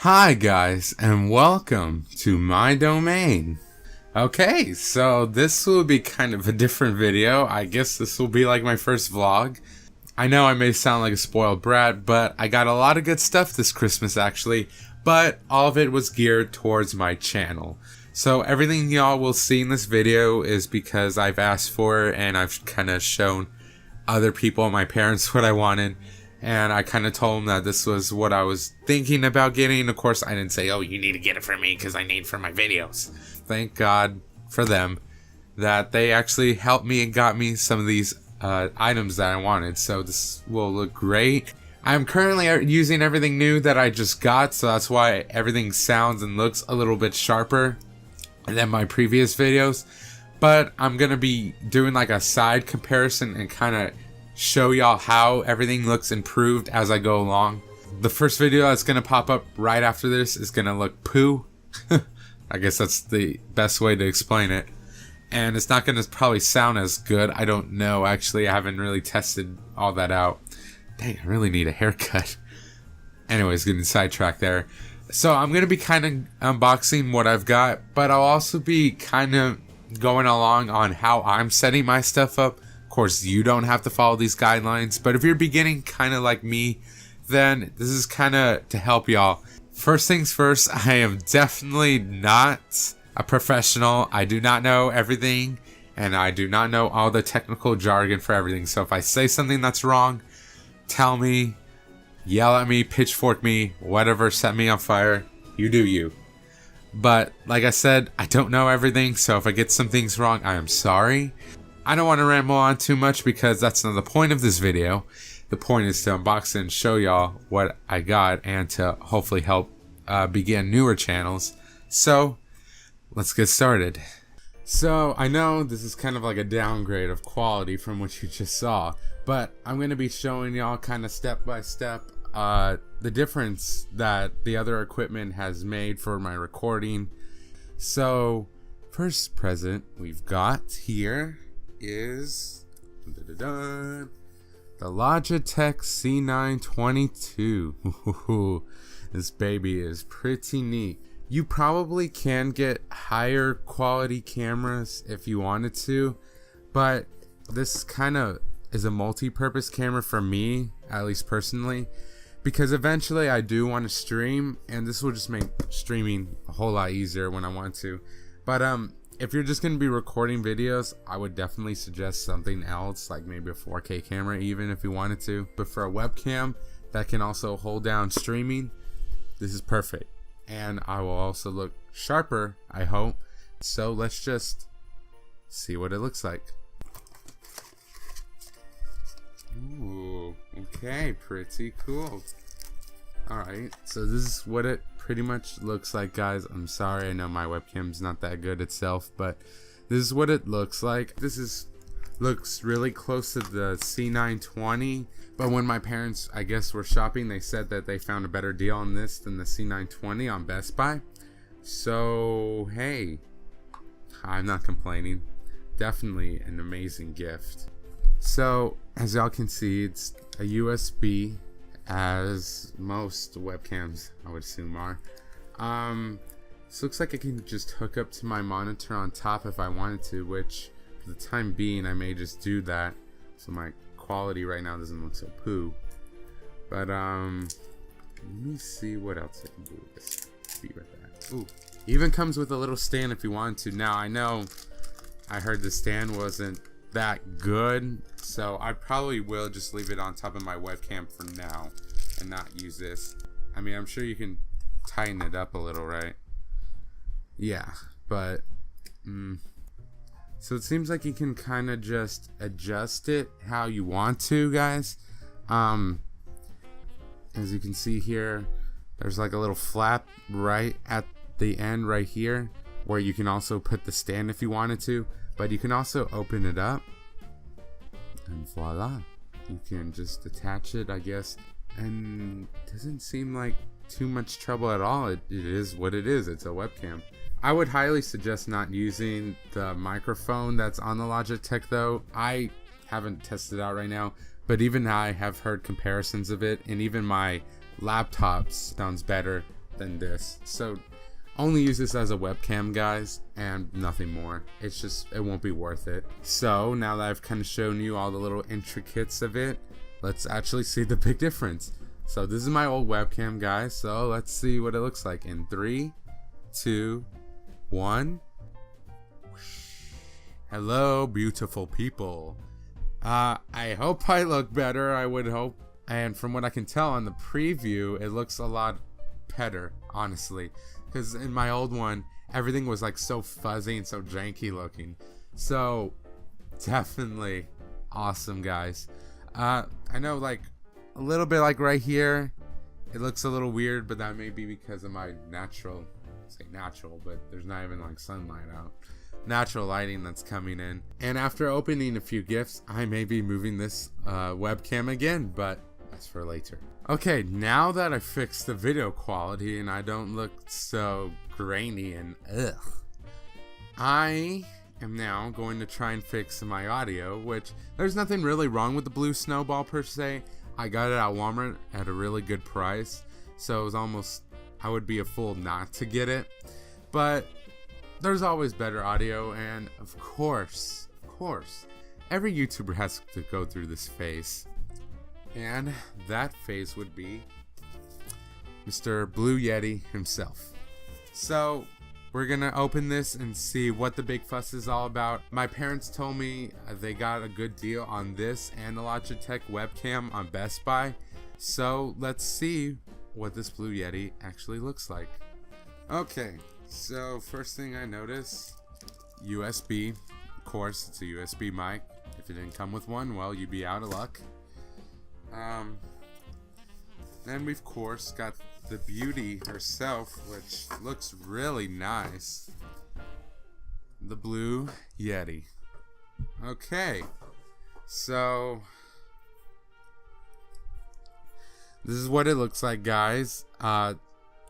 Hi guys, and welcome to my domain. Okay, so this will be kind of a different video. I guess this will be like my first vlog. I know I may sound like a spoiled brat, but I got a lot of good stuff this Christmas actually, but all of it was geared towards my channel. So everything y'all will see in this video is because I've asked for it and I've kind of shown other people, my parents, what I wanted. And I kind of told them that this was what I was thinking about getting. Of course, I didn't say, oh, you need to get it for me because I need it for my videos. Thank God for them that they actually helped me and got me some of these items that I wanted. So this will look great. I'm currently using everything new that I just got. So that's why everything sounds and looks a little bit sharper than my previous videos. But I'm going to be doing like a side comparison and kind of show y'all how everything looks improved as I go along. The first video that's gonna pop up right after this is gonna look poo. I guess that's the best way to explain it. And it's not gonna probably sound as good. I don't know, actually. I haven't really tested all that out. Dang, I really need a haircut. Anyways, getting sidetracked there. So I'm gonna be kind of unboxing what I've got, but I'll also be kind of going along on how I'm setting my stuff up. Of course, you don't have to follow these guidelines, but if you're beginning kind of like me, then this is kind of to help y'all. First things first, I am definitely not a professional. I do not know everything, and I do not know all the technical jargon for everything. So if I say something that's wrong, tell me, yell at me, pitchfork me, whatever, set me on fire. You do you. But like I said, I don't know everything, so if I get some things wrong, I am sorry. I don't want to ramble on too much because that's not the point of this video. The point is to unbox it and show y'all what I got and to hopefully help begin newer channels. So let's get started. So I know this is kind of like a downgrade of quality from what you just saw, but I'm going to be showing y'all kind of step by step the difference that the other equipment has made for my recording. So first present we've got here is the Logitech C922. This baby is pretty neat. You probably can get higher quality cameras if you wanted to, but this kind of is a multi-purpose camera for me, at least personally, because eventually I do want to stream, and this will just make streaming a whole lot easier when I want to. But if you're just going to be recording videos, I would definitely suggest something else, like maybe a 4K camera even if you wanted to. But for a webcam that can also hold down streaming, this is perfect. And I will also look sharper, I hope. So let's just see what it looks like. Ooh, okay, pretty cool. Alright, so this is what it pretty much looks like, guys. I'm sorry, I know my webcam's not that good itself, but this is what it looks like. Looks really close to the C920, but when my parents, I guess, were shopping, they said that they found a better deal on this than the C920 on Best Buy. So hey, I'm not complaining. Definitely an amazing gift. So as y'all can see, it's a USB, as most webcams I would assume are. This looks like I can just hook up to my monitor on top if I wanted to, which for the time being I may just do that, so my quality right now doesn't look so poo. But let me see what else I can do with this. Be right back. Ooh, even comes with a little stand if you want to. Now I know I heard the stand wasn't that good, so I probably will just leave it on top of my webcam for now and not use this. I mean, I'm sure you can tighten it up a little, right? Yeah, but so it seems like you can kind of just adjust it how you want to, guys. As you can see here, there's like a little flap right at the end right here where you can also put the stand if you wanted to. But you can also open it up, and voila, you can just attach it, I guess, and it doesn't seem like too much trouble at all. It is what it is. It's a webcam. I would highly suggest not using the microphone that's on the Logitech though. I haven't tested it out right now, but even I have heard comparisons of it, and even my laptop sounds better than this. So only use this as a webcam, guys, and nothing more. It's just, it won't be worth it. So now that I've kind of shown you all the little intricates of it, let's actually see the big difference. So this is my old webcam, guys. So let's see what it looks like in 3, 2, 1. Hello, beautiful people. I hope I look better, I would hope. And from what I can tell on the preview, it looks a lot better, honestly. Because in my old one, everything was like so fuzzy and so janky looking. So, definitely awesome, guys. I know, like, a little bit like right here, it looks a little weird, but that may be because of my natural, say natural, but there's not even like sunlight out. Natural lighting that's coming in. And after opening a few gifts, I may be moving this webcam again, but that's for later. Okay, now that I fixed the video quality and I don't look so grainy and ugh, I am now going to try and fix my audio, which there's nothing really wrong with the blue snowball per se. I got it at Walmart at a really good price, so it was almost, I would be a fool not to get it. But there's always better audio, and of course, every YouTuber has to go through this phase. And that phase would be Mr. Blue Yeti himself. So we're gonna open this and see what the big fuss is all about. My parents told me they got a good deal on this and the Logitech webcam on Best Buy. So let's see what this Blue Yeti actually looks like. Okay, so first thing I notice, USB. Of course, it's a USB mic. If it didn't come with one, well, you'd be out of luck. Then we've of course got the beauty herself, which looks really nice. The Blue Yeti. Okay, so this is what it looks like, guys. I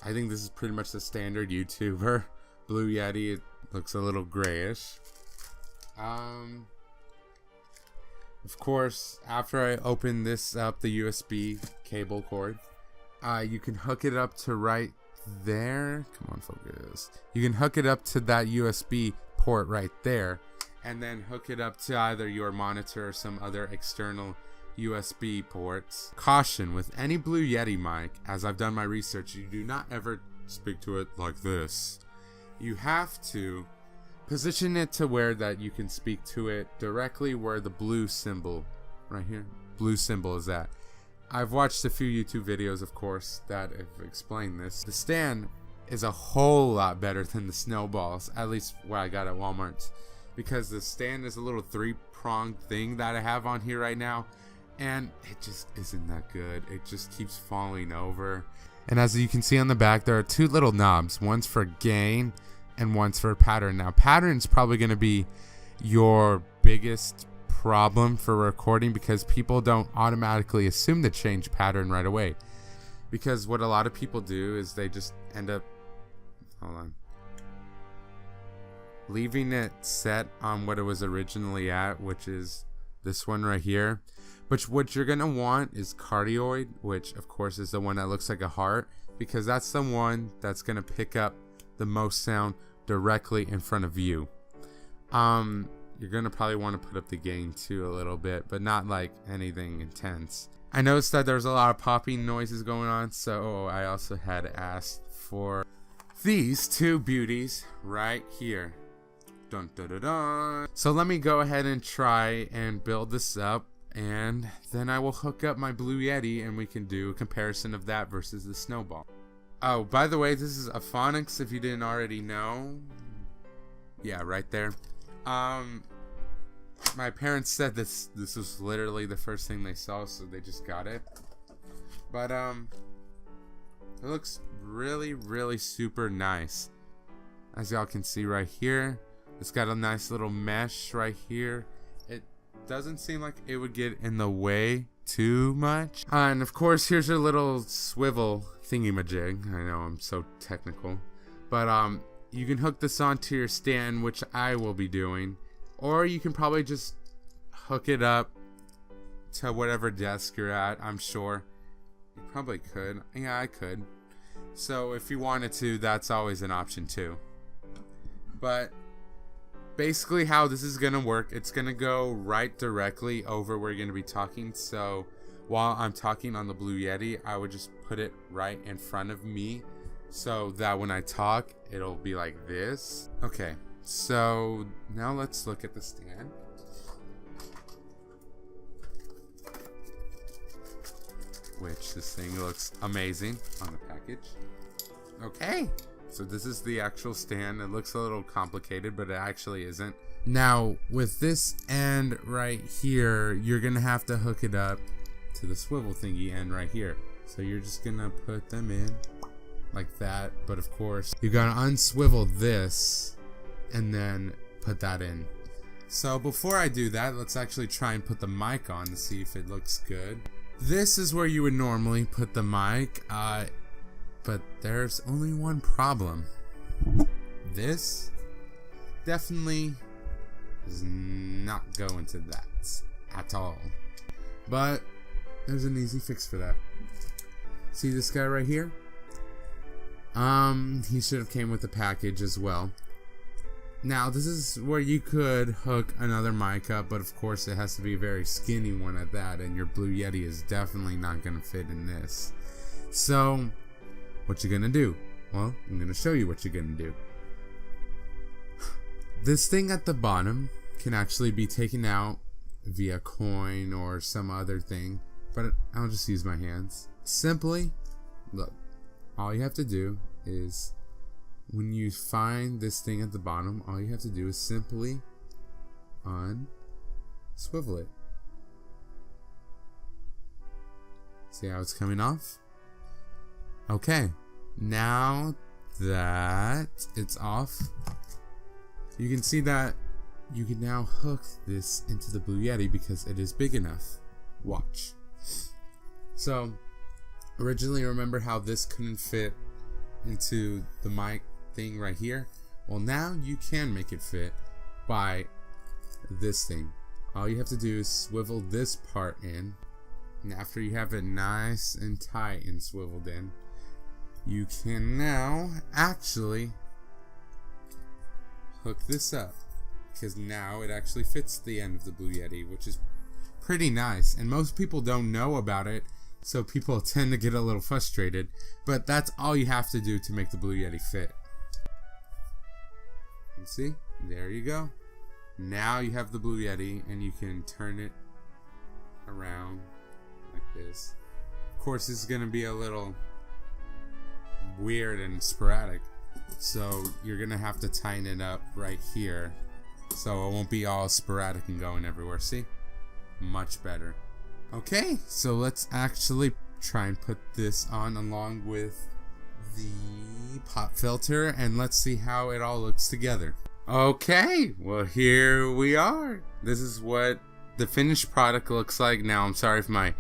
think this is pretty much the standard YouTuber Blue Yeti. It looks a little grayish. Of course, after I open this up, the USB cable cord, you can hook it up to right there. Come on, focus. You can hook it up to that USB port right there, and then hook it up to either your monitor or some other external USB ports. Caution, with any Blue Yeti mic, as I've done my research, you do not ever speak to it like this. You have to position it to where that you can speak to it directly where the blue symbol, right here, blue symbol is at. I've watched a few YouTube videos, of course, that have explained this. The stand is a whole lot better than the snowballs, at least what I got at Walmart, because the stand is a little 3-pronged thing that I have on here right now, and it just isn't that good. It just keeps falling over. And as you can see on the back, there are 2 little knobs. One's for gain and one's for pattern. Now, pattern's probably going to be your biggest problem for recording, because people don't automatically assume to change pattern right away. Because what a lot of people do is they just end up, leaving it set on what it was originally at, which is this one right here. Which what you're going to want is cardioid, which of course is the one that looks like a heart, because that's the one that's going to pick up the most sound directly in front of you. You're gonna probably want to put up the gain too a little bit, but not like anything intense. I noticed that there's a lot of popping noises going on, so I also had asked for these 2 beauties right here. Dun, dun, dun, dun. So let me go ahead and try and build this up, and then I will hook up my Blue Yeti and we can do a comparison of that versus the snowball. Oh, by the way, this is a phonics if you didn't already know. Yeah, right there. My parents said this was literally the first thing they saw, so they just got it. But it looks really, really super nice. As y'all can see right here, it's got a nice little mesh right here. It doesn't seem like it would get in the way too much. And of course, here's your little swivel thingy-majig. I know I'm so technical, but you can hook this onto your stand, which I will be doing, or you can probably just hook it up to whatever desk you're at. I'm sure you probably could. Yeah, I could. So if you wanted to, that's always an option too. But basically how this is going to work, it's going to go right directly over where you're going to be talking. So while I'm talking on the Blue Yeti, I would just put it right in front of me so that when I talk, it'll be like this. Okay, so now let's look at the stand. Which this thing looks amazing on the package. Okay, so this is the actual stand. It looks a little complicated, but it actually isn't. Now, with this end right here, you're gonna have to hook it up to the swivel thingy end right here. So you're just gonna put them in like that, but of course, you're gonna unswivel this and then put that in. So before I do that, let's actually try and put the mic on to see if it looks good. This is where you would normally put the mic, but there's only one problem. This definitely does not go into that at all. But there's an easy fix for that. See this guy right here? He should have came with the package as well. Now, this is where you could hook another mic up, but of course it has to be a very skinny one at that, and your Blue Yeti is definitely not going to fit in this. So, what you gonna do? Well, I'm gonna show you what you're gonna do. This thing at the bottom can actually be taken out via coin or some other thing, but I'll just use my hands. Simply, look, all you have to do is, when you find this thing at the bottom, all you have to do is simply unswivel it. See how it's coming off? Okay, now that it's off, you can see that you can now hook this into the Blue Yeti because it is big enough. Watch. So, originally, remember how this couldn't fit into the mic thing right here? Well, now you can make it fit by this thing. All you have to do is swivel this part in, and after you have it nice and tight and swiveled in, you can now actually hook this up, because now it actually fits the end of the Blue Yeti, which is pretty nice, and most people don't know about it, so people tend to get a little frustrated, but that's all you have to do to make the Blue Yeti fit. You see, there you go. Now you have the Blue Yeti, and you can turn it around like this. Of course, this is going to be a little weird and sporadic, so you're going to have to tighten it up right here so it won't be all sporadic and going everywhere. See? Much better. Okay, so let's actually try and put this on along with the pop filter, and let's see how it all looks together. Okay, well, here we are. This is what the finished product looks like. Now, I'm sorry if my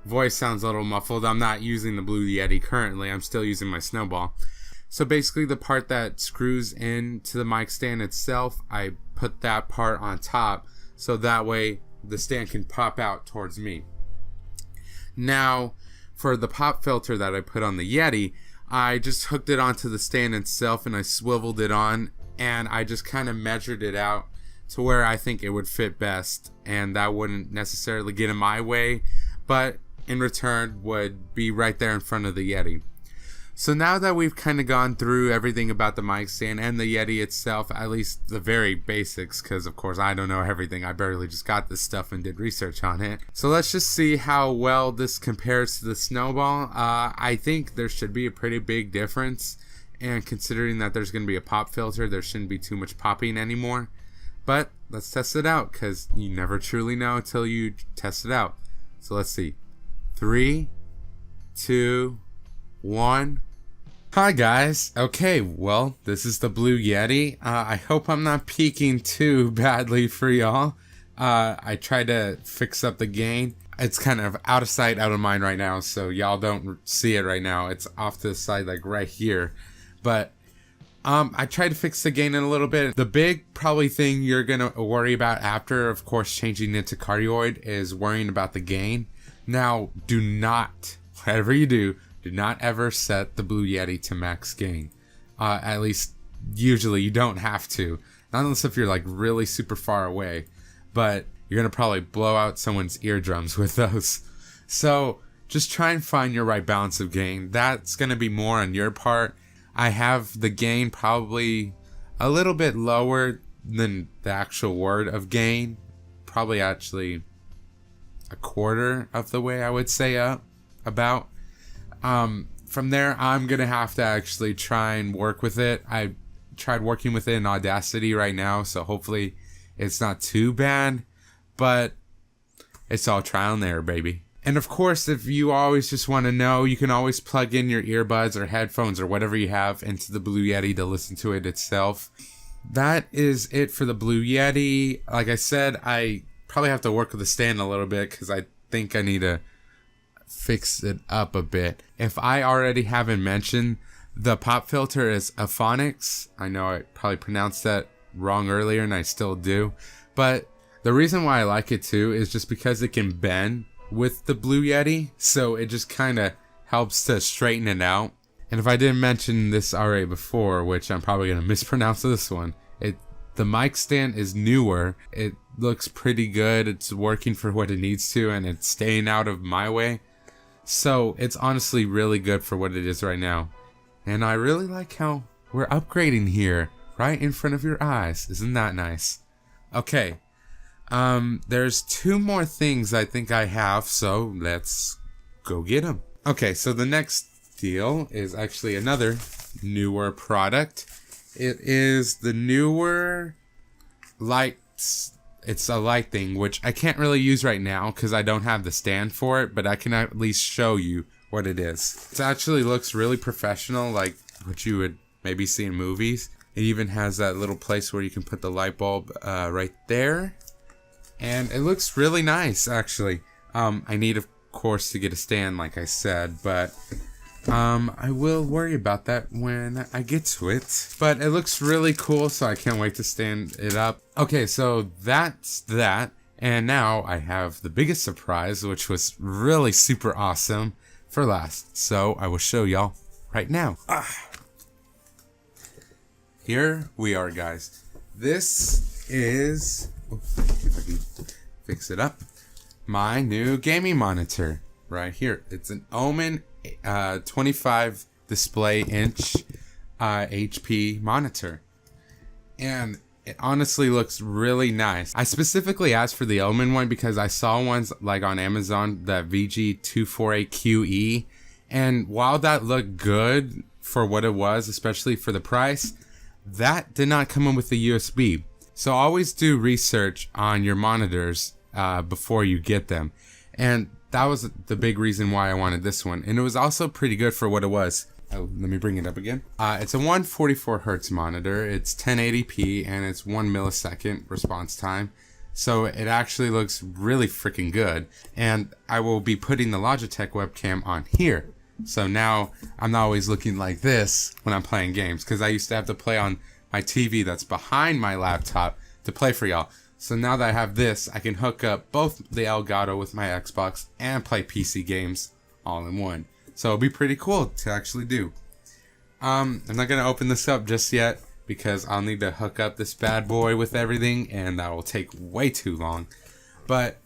voice sounds a little muffled. I'm not using the Blue Yeti currently. I'm still using my Snowball. So basically, the part that screws into the mic stand itself, I put that part on top so that way the stand can pop out towards me. Now, for the pop filter that I put on the Yeti, I just hooked it onto the stand itself and I swiveled it on, and I just kind of measured it out to where I think it would fit best, and that wouldn't necessarily get in my way, but in return would be right there in front of the Yeti. So now that we've kind of gone through everything about the mic stand and the Yeti itself, at least the very basics, because of course I don't know everything, I barely just got this stuff and did research on it. So let's just see how well this compares to the Snowball. I think there should be a pretty big difference, and considering that there's going to be a pop filter, there shouldn't be too much popping anymore. But let's test it out, because you never truly know until you test it out. So let's see. 3, 2, 1. Hi guys. Okay, well, this is the Blue Yeti. I hope I'm not peaking too badly for y'all. I tried to fix up the gain. It's kind of out of sight, out of mind right now, so y'all don't see it right now. It's off to the side, like right here. But I tried to fix the gain in a little bit. The big probably thing you're gonna worry about after, of course, changing it to cardioid is worrying about the gain. Now, do not, whatever you do, do not ever set the Blue Yeti to max gain. At least, usually you don't have to. Not unless if you're like really super far away. But you're going to probably blow out someone's eardrums with those. So just try and find your right balance of gain. That's going to be more on your part. I have the gain probably a little bit lower than the actual word of gain. Probably actually a quarter of the way, I would say, up about. From there, I'm going to have to actually try and work with it. I tried working with it in Audacity right now, so hopefully it's not too bad. But it's all trial and error, baby. And of course, if you always just want to know, you can always plug in your earbuds or headphones or whatever you have into the Blue Yeti to listen to it itself. That is it for the Blue Yeti. Like I said, I probably have to work with the stand a little bit because I think I need to fix it up a bit. If I already haven't mentioned, the pop filter is Aphonics. I know I probably pronounced that wrong earlier and I still do. But the reason why I like it too is just because it can bend with the Blue Yeti, so it just kind of helps to straighten it out. And if I didn't mention this already before, which I'm probably going to mispronounce this one, the mic stand is newer. It looks pretty good. It's working for what it needs to, and it's staying out of my way. So it's honestly really good for what it is right now. And I really like how we're upgrading here, right in front of your eyes. Isn't that nice? Okay. There's two more things I think I have, so let's go get them. Okay, so the next deal is actually another newer product. It is the newer lights. It's a light thing, which I can't really use right now because I don't have the stand for it, but I can at least show you what it is. It actually looks really professional, like what you would maybe see in movies. It even has that little place where you can put the light bulb right there. And it looks really nice, actually. I need, of course, to get a stand, like I said, but I will worry about that when I get to it. But it looks really cool, so I can't wait to stand it up. Okay, so that's that. And now I have the biggest surprise, which was really super awesome, for last. So I will show y'all right now. Here we are, guys. This is... if I can fix it up, my new gaming monitor right here. It's an Omen 25 display inch HP monitor, and it honestly looks really nice. I specifically asked for the Omen one because I saw ones like on Amazon, the VG248QE, and while that looked good for what it was, especially for the price, that did not come in with the USB. So always do research on your monitors before you get them. And that was the big reason why I wanted this one. And it was also pretty good for what it was. Oh, let me bring it up again. It's a 144 Hertz monitor. It's 1080p and it's 1 millisecond response time. So it actually looks really freaking good. And I will be putting the Logitech webcam on here. So now I'm not always looking like this when I'm playing games, because I used to have to play on my TV that's behind my laptop to play for y'all. So now that I have this, I can hook up both the Elgato with my Xbox and play PC games all in one. So it'll be pretty cool to actually do. I'm not going to open this up just yet because I'll need to hook up this bad boy with everything, and that will take way too long. But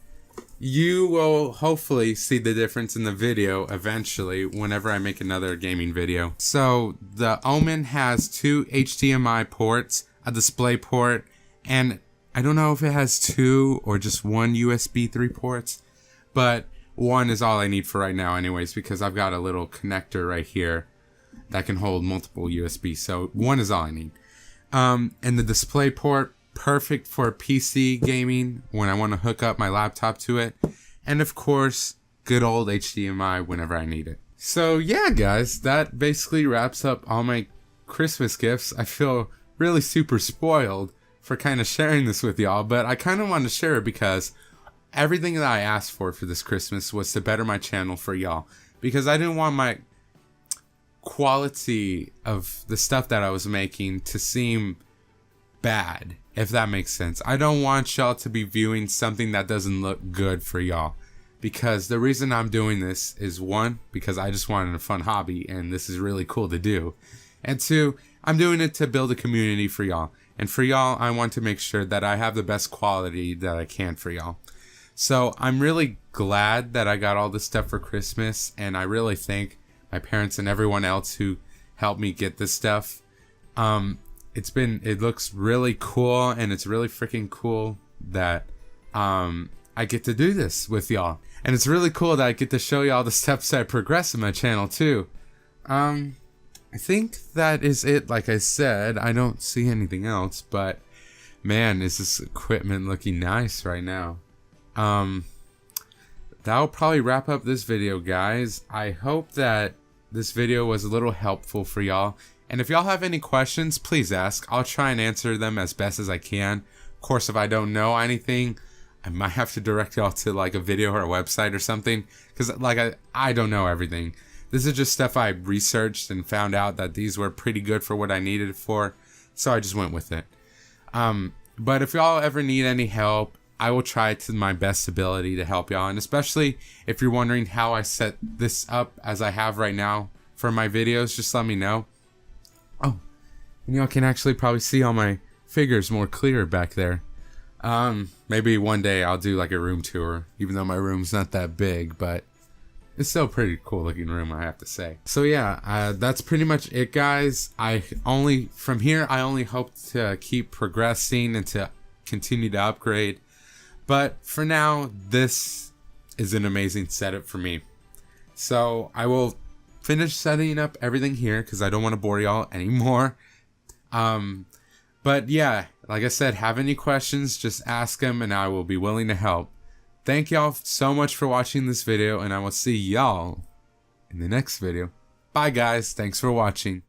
you will hopefully see the difference in the video eventually whenever I make another gaming video. So the Omen has 2 HDMI ports, a display port, and I don't know if it has 2 or just 1 USB 3 ports, but 1 is all I need for right now anyways, because I've got a little connector right here that can hold multiple USB, so 1 is all I need. And the display port, perfect for PC gaming when I want to hook up my laptop to it. And of course, good old HDMI whenever I need it. So yeah, guys, that basically wraps up all my Christmas gifts. I feel really super spoiled for kind of sharing this with y'all, but I kind of want to share it because everything that I asked for this Christmas was to better my channel for y'all, because I didn't want my quality of the stuff that I was making to seem bad, if that makes sense. I don't want y'all to be viewing something that doesn't look good for y'all, because the reason I'm doing this is, one, because I just wanted a fun hobby and this is really cool to do. And two, I'm doing it to build a community for y'all. And for y'all, I want to make sure that I have the best quality that I can for y'all. So I'm really glad that I got all this stuff for Christmas, and I really thank my parents and everyone else who helped me get this stuff. It looks really cool, and it's really freaking cool that I get to do this with y'all. And it's really cool that I get to show y'all the steps I progress in my channel too. I think that is it. Like I said, I don't see anything else, but man, is this equipment looking nice right now. That'll probably wrap up this video, guys. I hope that this video was a little helpful for y'all. And if y'all have any questions, please ask. I'll try and answer them as best as I can. Of course, if I don't know anything, I might have to direct y'all to like a video or a website or something. Because like I don't know everything. This is just stuff I researched and found out that these were pretty good for what I needed it for. So I just went with it. But if y'all ever need any help, I will try to my best ability to help y'all. And especially if you're wondering how I set this up as I have right now for my videos, just let me know. Oh, and y'all can actually probably see all my figures more clear back there. Maybe one day I'll do like a room tour, even though my room's not that big, but it's still a pretty cool looking room, I have to say. So yeah, that's pretty much it, guys. From here, I only hope to keep progressing and to continue to upgrade. But for now, this is an amazing setup for me. So I will finish setting up everything here because I don't want to bore y'all anymore. But yeah, like I said, have any questions, just ask them and I will be willing to help. Thank y'all so much for watching this video, and I will see y'all in the next video. Bye guys, thanks for watching.